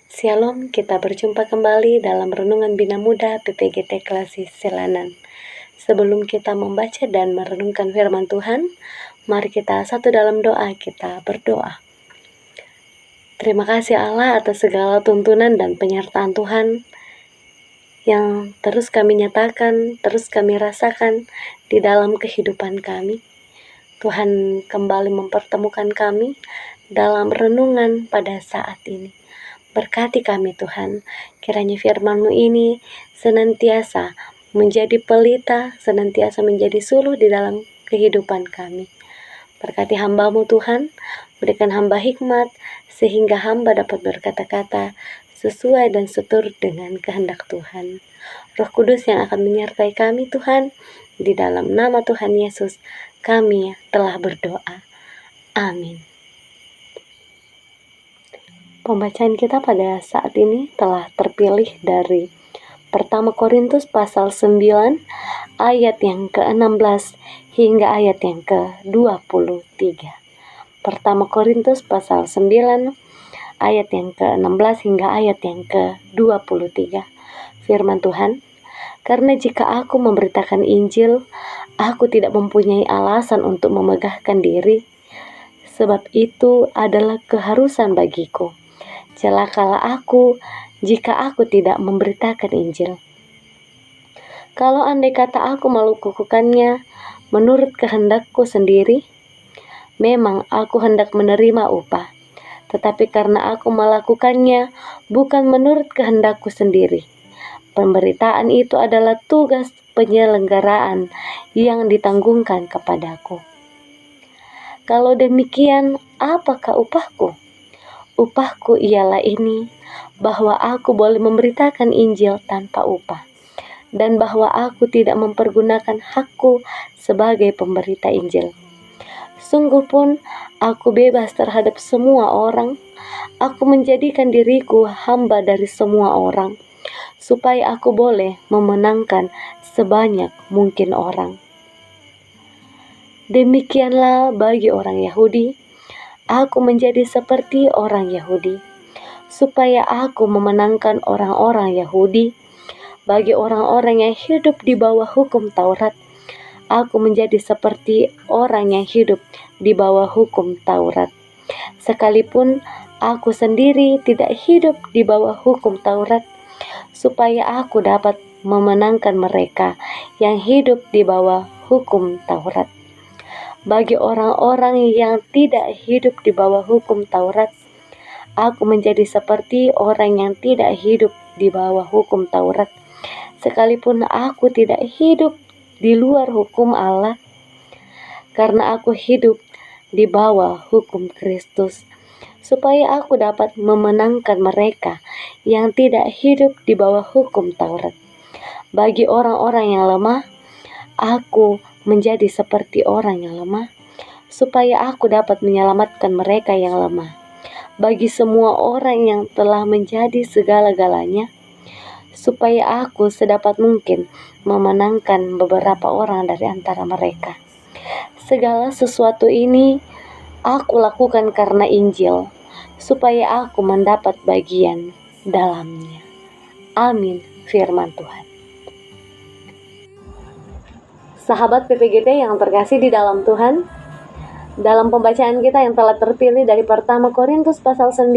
Shalom, kita berjumpa kembali dalam Renungan Bina Muda PPGT Klasik Selanan. Sebelum kita membaca dan merenungkan firman Tuhan, mari kita satu dalam doa, kita berdoa. Terima kasih Allah atas segala tuntunan dan penyertaan Tuhan yang terus kami nyatakan, terus kami rasakan di dalam kehidupan kami. Tuhan kembali mempertemukan kami dalam renungan pada saat ini. Berkati kami Tuhan, kiranya firman-Mu ini senantiasa menjadi pelita, senantiasa menjadi suluh di dalam kehidupan kami. Berkati hamba-Mu Tuhan, berikan hamba hikmat, sehingga hamba dapat berkata-kata sesuai dan seturut dengan kehendak Tuhan. Roh Kudus yang akan menyertai kami Tuhan, di dalam nama Tuhan Yesus, kami telah berdoa. Amin. Pembacaan kita pada saat ini telah terpilih dari 1 Korintus pasal 9 ayat yang ke-16 hingga ayat yang ke-23. 1 Korintus pasal 9 ayat yang ke-16 hingga ayat yang ke-23. Firman Tuhan, karena jika aku memberitakan Injil, aku tidak mempunyai alasan untuk memegahkan diri, sebab itu adalah keharusan bagiku. Celakalah aku jika aku tidak memberitakan Injil. Kalau andai kata aku melakukannya menurut kehendakku sendiri, memang aku hendak menerima upah. Tetapi karena aku melakukannya bukan menurut kehendakku sendiri, pemberitaan itu adalah tugas penyelenggaraan yang ditanggungkan kepadaku. Kalau demikian, apakah upahku? Upahku ialah ini, bahwa aku boleh memberitakan Injil tanpa upah, dan bahwa aku tidak mempergunakan hakku sebagai pemberita Injil. Sungguh pun aku bebas terhadap semua orang. Aku menjadikan diriku hamba dari semua orang, supaya aku boleh memenangkan sebanyak mungkin orang. Demikianlah bagi orang Yahudi, aku menjadi seperti orang Yahudi, supaya aku memenangkan orang-orang Yahudi. Bagi orang-orang yang hidup di bawah hukum Taurat, aku menjadi seperti orang yang hidup di bawah hukum Taurat. Sekalipun aku sendiri tidak hidup di bawah hukum Taurat, supaya aku dapat memenangkan mereka yang hidup di bawah hukum Taurat. Bagi orang-orang yang tidak hidup di bawah hukum Taurat, aku menjadi seperti orang yang tidak hidup di bawah hukum Taurat, sekalipun aku tidak hidup di luar hukum Allah, karena aku hidup di bawah hukum Kristus, supaya aku dapat memenangkan mereka yang tidak hidup di bawah hukum Taurat. Bagi orang-orang yang lemah, aku menjadi seperti orang yang lemah, supaya aku dapat menyelamatkan mereka yang lemah. Bagi semua orang yang telah menjadi segala-galanya, supaya aku sedapat mungkin memenangkan beberapa orang dari antara mereka. Segala sesuatu ini aku lakukan karena Injil, supaya aku mendapat bagian dalamnya. Amin, firman Tuhan. Sahabat PPGT yang terkasih di dalam Tuhan, dalam pembacaan kita yang telah terpilih dari 1 Korintus pasal 9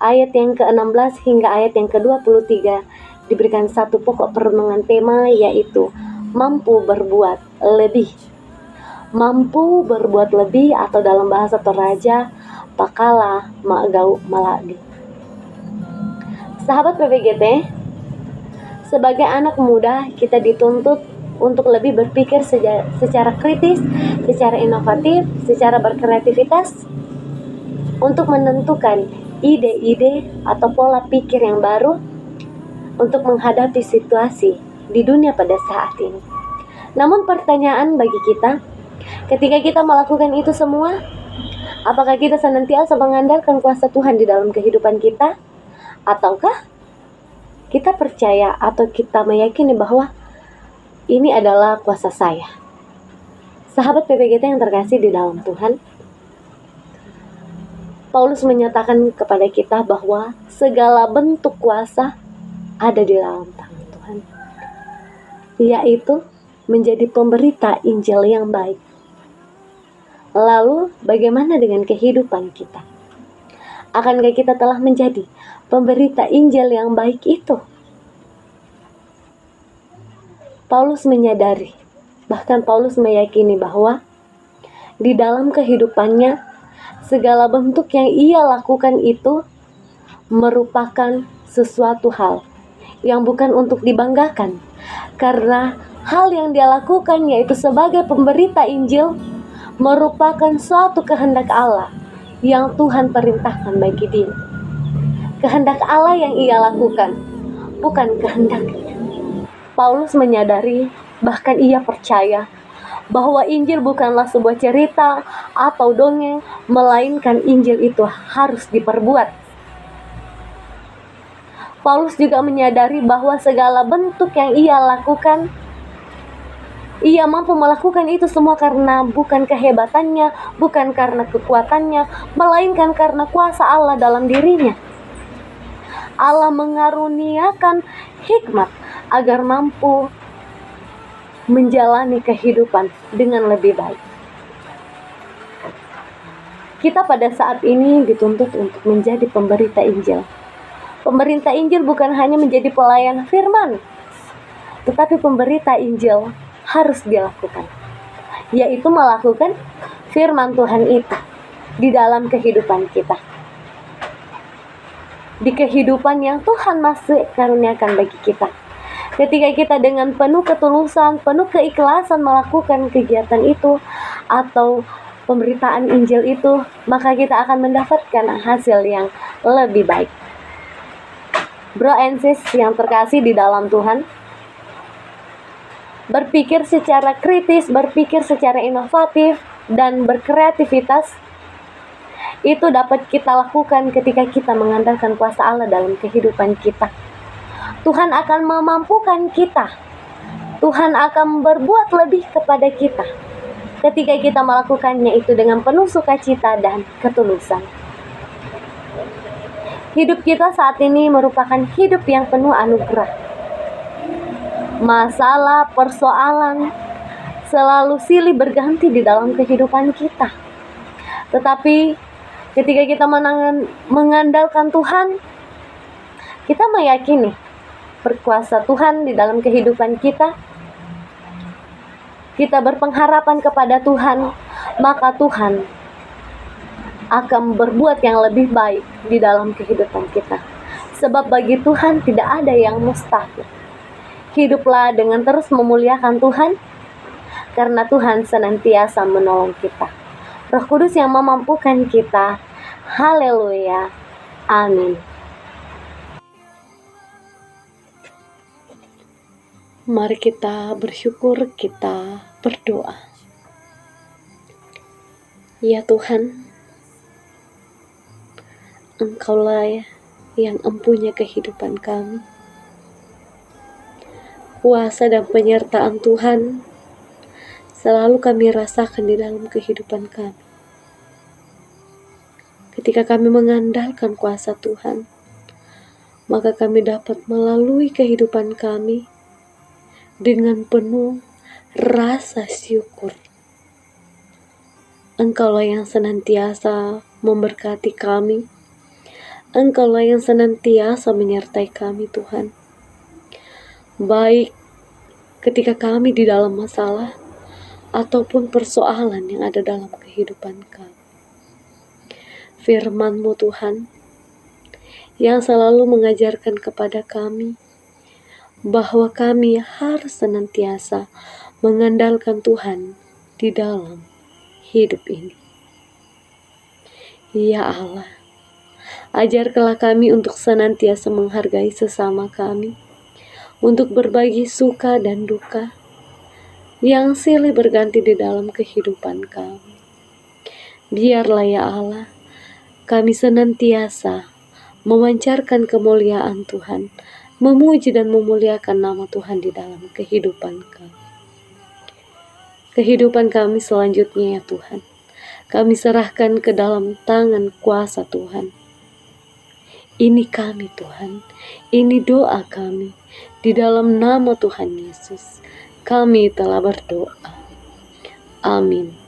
ayat yang ke-16 hingga ayat yang ke-23 diberikan satu pokok perenungan tema, yaitu mampu berbuat lebih. Mampu berbuat lebih, atau dalam bahasa Toraja, pakala ma'gau maladi. Sahabat PPGT, sebagai anak muda kita dituntut untuk lebih berpikir secara kritis, secara inovatif, secara berkreativitas, untuk menentukan ide-ide atau pola pikir yang baru untuk menghadapi situasi di dunia pada saat ini. Namun pertanyaan bagi kita, ketika kita melakukan itu semua, apakah kita senantiasa mengandalkan kuasa Tuhan di dalam kehidupan kita? Ataukah kita percaya atau kita meyakini bahwa ini adalah kuasa saya? Sahabat PPGT yang terkasih di dalam Tuhan, Paulus menyatakan kepada kita bahwa segala bentuk kuasa ada di dalam tangan Tuhan, yaitu menjadi pemberita Injil yang baik. Lalu bagaimana dengan kehidupan kita? Akankah kita telah menjadi pemberita Injil yang baik itu? Paulus menyadari, bahkan Paulus meyakini bahwa di dalam kehidupannya segala bentuk yang ia lakukan itu merupakan sesuatu hal yang bukan untuk dibanggakan, karena hal yang dia lakukan yaitu sebagai pemberita Injil merupakan suatu kehendak Allah yang Tuhan perintahkan bagi dia. Kehendak Allah yang ia lakukan, bukan kehendaknya. Paulus menyadari, bahkan ia percaya bahwa Injil bukanlah sebuah cerita atau dongeng, melainkan Injil itu harus diperbuat. Paulus juga menyadari bahwa segala bentuk yang ia lakukan, ia mampu melakukan itu semua karena bukan kehebatannya, bukan karena kekuatannya, melainkan karena kuasa Allah dalam dirinya. Allah mengaruniakan hikmat agar mampu menjalani kehidupan dengan lebih baik. Kita pada saat ini dituntut untuk menjadi pemberita Injil. Pemberita Injil bukan hanya menjadi pelayan firman, tetapi pemberita Injil harus dilakukan, yaitu melakukan firman Tuhan itu di dalam kehidupan kita, di kehidupan yang Tuhan masih karuniakan bagi kita. Ketika kita dengan penuh ketulusan, penuh keikhlasan melakukan kegiatan itu atau pemberitaan Injil itu, maka kita akan mendapatkan hasil yang lebih baik. Bro and sis yang terkasih di dalam Tuhan, berpikir secara kritis, berpikir secara inovatif, dan berkreativitas itu dapat kita lakukan ketika kita mengandalkan kuasa Allah dalam kehidupan kita. Tuhan akan memampukan kita. Tuhan akan berbuat lebih kepada kita ketika kita melakukannya itu dengan penuh sukacita dan ketulusan. Hidup kita saat ini merupakan hidup yang penuh anugerah. Masalah, persoalan selalu silih berganti di dalam kehidupan kita. Tetapi ketika kita mengandalkan Tuhan, kita meyakini berkuasa Tuhan di dalam kehidupan kita. Kita berpengharapan kepada Tuhan, maka Tuhan akan berbuat yang lebih baik di dalam kehidupan kita. Sebab bagi Tuhan tidak ada yang mustahil. Hiduplah dengan terus memuliakan Tuhan, karena Tuhan senantiasa menolong kita. Roh Kudus yang memampukan kita. Haleluya. Amin. Mari kita bersyukur, kita berdoa. Ya Tuhan, Engkaulah yang empunya kehidupan kami. Kuasa dan penyertaan Tuhan selalu kami rasakan di dalam kehidupan kami. Ketika kami mengandalkan kuasa Tuhan, maka kami dapat melalui kehidupan kami dengan penuh rasa syukur. Engkaulah yang senantiasa memberkati kami. Engkaulah yang senantiasa menyertai kami, Tuhan. Baik ketika kami di dalam masalah ataupun persoalan yang ada dalam kehidupan kami. Firman-Mu Tuhan yang selalu mengajarkan kepada kami bahwa kami harus senantiasa mengandalkan Tuhan di dalam hidup ini. Ya Allah, ajarkanlah kami untuk senantiasa menghargai sesama kami, untuk berbagi suka dan duka yang silih berganti di dalam kehidupan kami. Biarlah ya Allah, kami senantiasa memancarkan kemuliaan Tuhan, memuji dan memuliakan nama Tuhan di dalam kehidupan kami. Kehidupan kami selanjutnya ya Tuhan, kami serahkan ke dalam tangan kuasa Tuhan. Ini kami Tuhan, ini doa kami. Di dalam nama Tuhan Yesus, kami telah berdoa. Amin.